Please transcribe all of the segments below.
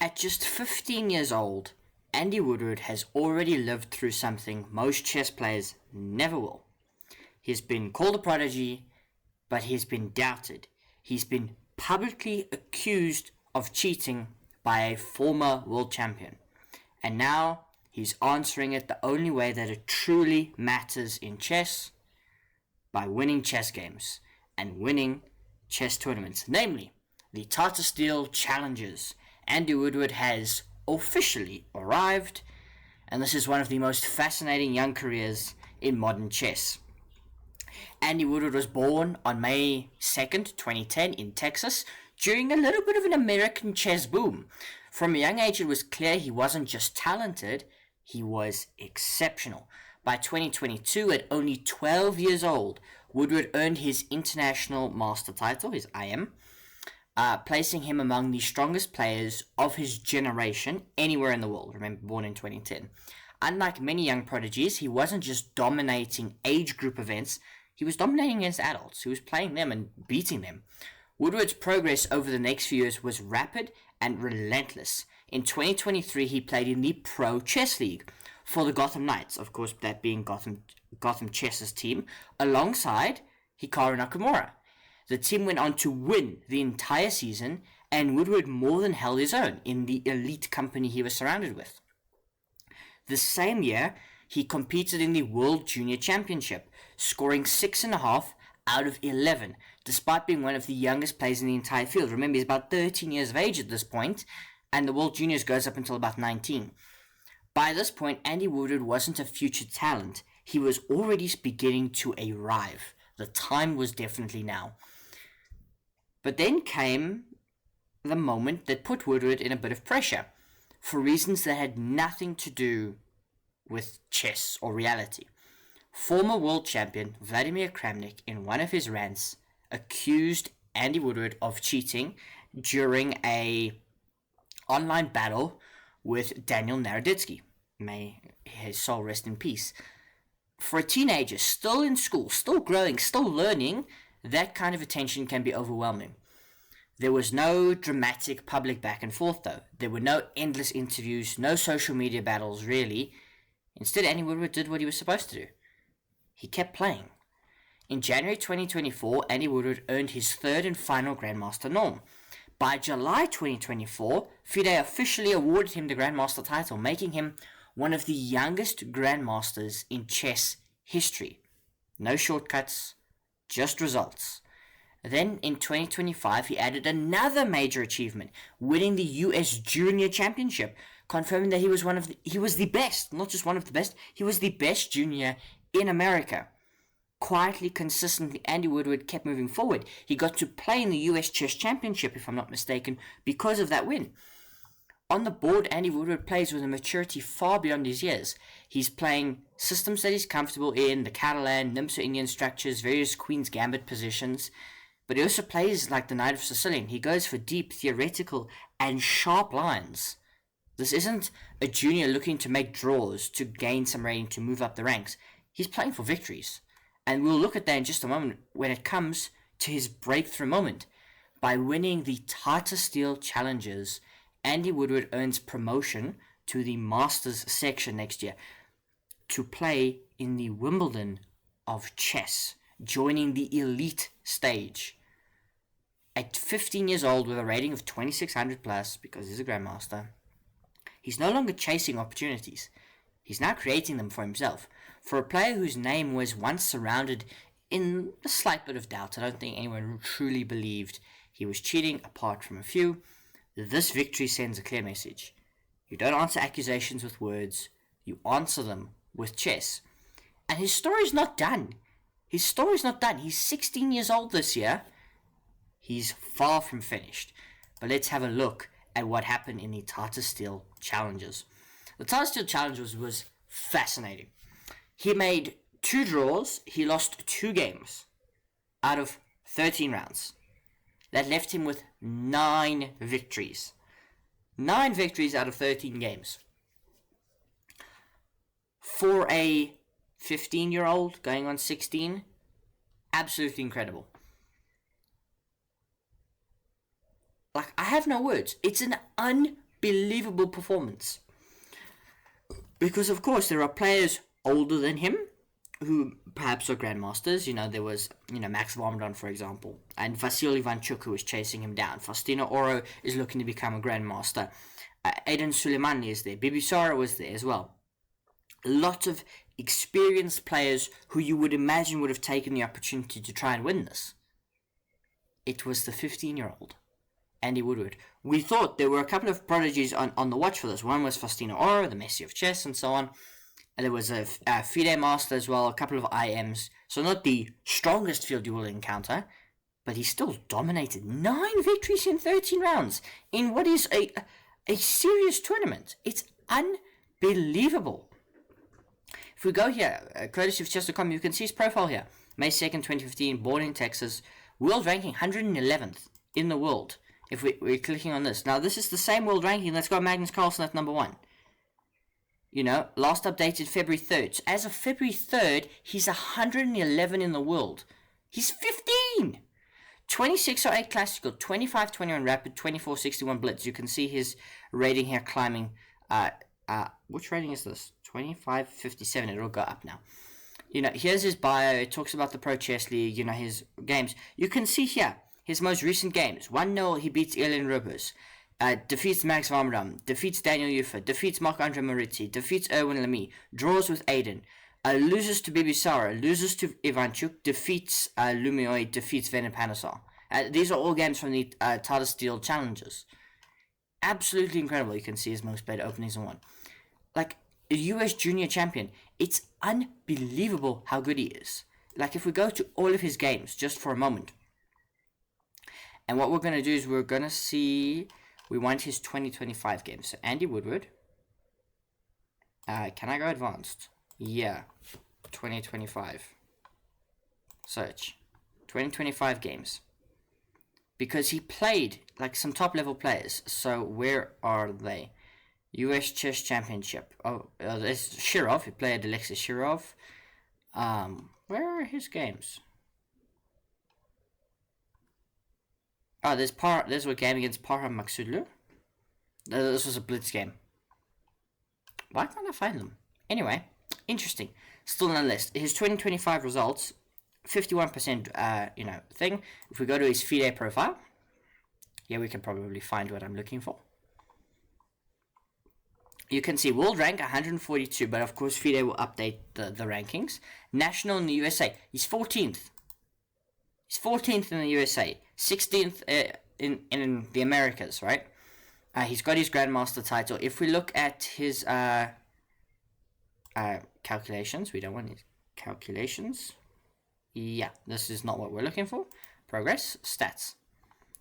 At just 15 years old, Andy Woodward has already lived through something most chess players never will. He's been called a prodigy, but he's been doubted. He's been publicly accused of cheating by a former world champion. And now he's answering it the only way that it truly matters in chess, by winning chess games and winning chess tournaments, namely the Tata Steel Challengers. Andy Woodward has officially arrived, and this is one of the most fascinating young careers in modern chess. Andy Woodward was born on May 2nd, 2010 in Texas during a little bit of an American chess boom. From a young age, it was clear he wasn't just talented, he was exceptional. By 2022, at only 12 years old, Woodward earned his international master title, his IM, placing him among the strongest players of his generation anywhere in the world. Remember, born in 2010. Unlike many young prodigies, he wasn't just dominating age group events, he was dominating against adults. He was playing them and beating them. Woodward's progress over the next few years was rapid and relentless. In 2023, he played in the Pro Chess League for the Gotham Knights, of course, that being Gotham Chess's team, alongside Hikaru Nakamura. The team went on to win the entire season, and Woodward more than held his own in the elite company he was surrounded with. The same year, he competed in the World Junior Championship, scoring 6.5 out of 11, despite being one of the youngest players in the entire field. Remember, he's about 13 years of age at this point, and the World Juniors goes up until about 19. By this point, Andy Woodward wasn't a future talent. He was already beginning to arrive. The time was definitely now. But then came the moment that put Woodward in a bit of pressure, for reasons that had nothing to do with chess or reality. Former world champion Vladimir Kramnik, in one of his rants, accused Andy Woodward of cheating during a online battle with Daniel Naroditsky. May his soul rest in peace. For a teenager, still in school, still growing, still learning, that kind of attention can be overwhelming. There was no dramatic public back and forth though. There were no endless interviews, no social media battles really. Instead, Andy Woodward did what he was supposed to do. He kept playing. In January 2024, Andy Woodward earned his third and final Grandmaster norm. By July 2024, FIDE officially awarded him the Grandmaster title, making him one of the youngest Grandmasters in chess history. No shortcuts, just results. Then in 2025, he added another major achievement, winning the US Junior Championship, confirming that he was the best, not just one of the best, he was the best junior in America. Quietly, consistently, Andy Woodward kept moving forward. He got to play in the US Chess Championship, if I'm not mistaken, because of that win. On the board, Andy Woodward plays with a maturity far beyond his years. He's playing systems that he's comfortable in, the Catalan, Nympho-Indian structures, various Queen's Gambit positions, but he also plays like the Knight of Sicilian. He goes for deep, theoretical, and sharp lines. This isn't a junior looking to make draws, to gain some rating, to move up the ranks. He's playing for victories. And we'll look at that in just a moment when it comes to his breakthrough moment. By winning the Tata Steel Challengers, Andy Woodward earns promotion to the Masters section next year to play in the Wimbledon of chess, joining the elite stage. At 15 years old with a rating of 2600 plus, because he's a Grandmaster, he's no longer chasing opportunities. He's now creating them for himself. For a player whose name was once surrounded in a slight bit of doubt, I don't think anyone truly believed he was cheating, apart from a few, this victory sends a clear message. You don't answer accusations with words, you answer them with chess. And his story's not done. He's 16 years old this year. He's far from finished. But let's have a look at what happened in the Tata Steel Challengers. The Tata Steel Challengers was fascinating. He made 2 draws. He lost 2 games out of 13 rounds. That left him with 9 victories. 9 victories out of 13 games. For a 15-year-old going on 16, absolutely incredible. Like, I have no words. It's an unbelievable performance. Because, of course, there are players older than him who perhaps are grandmasters. There was, Max Vormdon, for example, and Vasil Ivanchuk, who was chasing him down. Faustino Oro is looking to become a grandmaster. Aidan Suleimani is there. Bibisara was there as well. Lots of experienced players who you would imagine would have taken the opportunity to try and win this. It was the 15-year-old, Andy Woodward. We thought there were a couple of prodigies on the watch for this. One was Faustino Oro, the Messi of chess, and so on. And there was a FIDE Master as well, a couple of IMs. So not the strongest field you will encounter, but he still dominated. 9 victories in 13 rounds in what is a serious tournament. It's unbelievable. If we go here, courtesy of chess.com, you can see his profile here. May 2nd, 2015, born in Texas. World ranking 111th in the world. If we're clicking on this. Now, this is the same world ranking that's got Magnus Carlsen at number 1. Last updated February 3rd. So as of February 3rd, he's 111 in the world. He's 15! 2608 classical, 2521 rapid, 2461 blitz. You can see his rating here climbing. Which rating is this? 2557. It'll go up now. Here's his bio. It talks about the Pro Chess League, his games. You can see here his most recent games. 1-0, he beats Elin Rubers. Defeats Max Vormdon. Defeats Daniel Ufer. Defeats Marc-Andre Morizzi. Defeats Erwin Lamy. Draws with Aiden. Loses to Bibisara. Loses to Ivanchuk. Defeats Lumioy. Defeats Vener Panesar. These are all games from the Tata Steel Challengers. Absolutely incredible. You can see his most played openings in one. Like a US junior champion. It's unbelievable how good he is. Like if we go to all of his games just for a moment. And what we're going to do is we're going to see... We want his 2025 games. So Andy Woodward. Can I go advanced? Yeah. 2025. Search. 2025 games. Because he played like some top level players. So where are they? US Chess Championship. There's Shirov. He played Alexis Shirov. Where are his games? Oh, there's a game against Parham Maksudlu. This was a blitz game. Why can't I find them? Anyway, interesting. Still on the list. His 2025 results, 51%, thing. If we go to his FIDE profile, yeah, we can probably find what I'm looking for. You can see world rank 142, but of course FIDE will update the rankings. National in the USA, he's 14th. He's 14th in the USA, 16th in the Americas, right? He's got his Grandmaster title. If we look at his calculations, we don't want his calculations. Yeah, this is not what we're looking for. Progress, stats.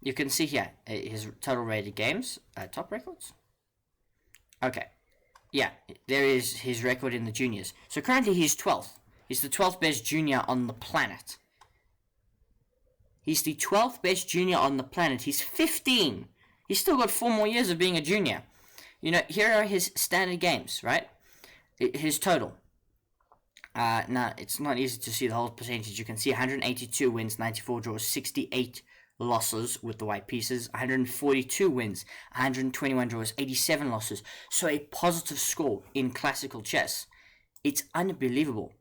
You can see here his total rated games, top records. Okay, yeah, there is his record in the juniors. So currently he's 12th. He's the 12th best junior on the planet. He's the 12th best junior on the planet. He's 15. He's still got 4 more years of being a junior. Here are his standard games, right? His total. Now, it's not easy to see the whole percentage. You can see 182 wins, 94 draws, 68 losses with the white pieces, 142 wins, 121 draws, 87 losses. So a positive score in classical chess. It's unbelievable.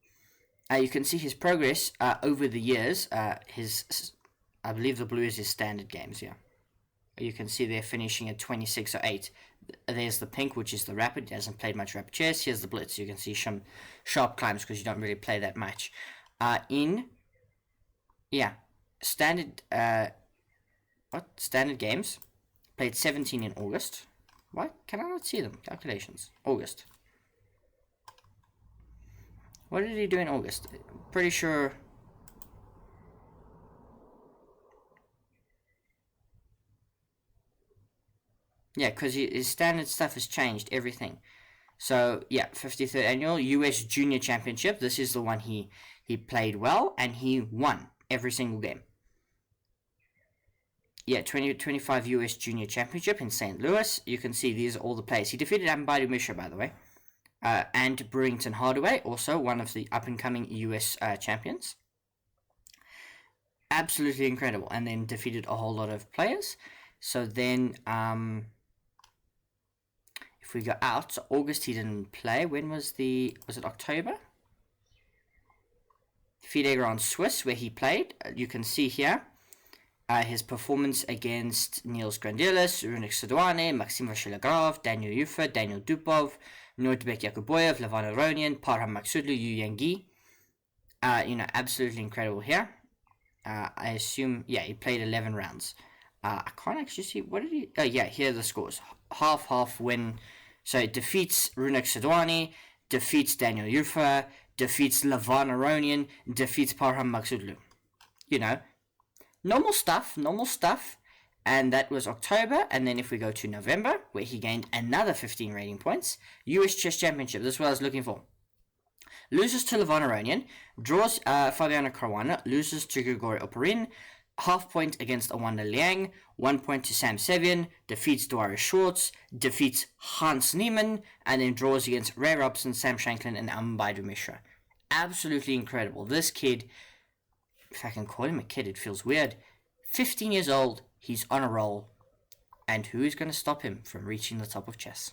You can see his progress over the years. I believe the blue is his standard games, yeah. You can see they're finishing at 2608. There's the pink, which is the rapid. He hasn't played much rapid chess. Here's the blitz. You can see some sharp climbs because you don't really play that much. Standard, standard games. Played 17 in August. Why can I not see them? Calculations. August. What did he do in August? Pretty sure... Yeah, because his standard stuff has changed, everything. So, yeah, 53rd Annual US Junior Championship. This is the one he played well, and he won every single game. Yeah, 2025 US Junior Championship in St. Louis. You can see these are all the players. He defeated Ambadu Mishra, by the way. And Brewington Hardaway, also one of the up-and-coming US champions. Absolutely incredible. And then defeated a whole lot of players. So then... If we go out, so August he didn't play. When was it October? FIDE Grand Swiss, where he played. You can see here his performance against Niels Grandelis, Runik Sidwane, Maxim Vashilagrov, Daniel Yufa, Daniel Dupov, Nordbek Yakuboyev, Levan Aronian, Parham Maksudlu, Yu Yangi. Absolutely incredible here. I assume, he played 11 rounds. I can't actually see, what did he, here are the scores. Half win. So it defeats Runik Sidwane, defeats Daniel Yufa, defeats Levan Aronian, defeats Parham Maksudlu. Normal stuff. And that was October. And then if we go to November, where he gained another 15 rating points, US Chess Championship, this is what I was looking for. Loses to Levan Aronian, draws Fabiano Caruana, loses to Grigori Oparin, half point against Awanda Liang, 1 point to Sam Sevian, defeats Dwyer Schwartz, defeats Hans Niemann, and then draws against Ray Robson, Sam Shanklin, and Ambaidu Mishra. Absolutely incredible. This kid, if I can call him a kid, it feels weird. 15 years old, he's on a roll. And who is going to stop him from reaching the top of chess?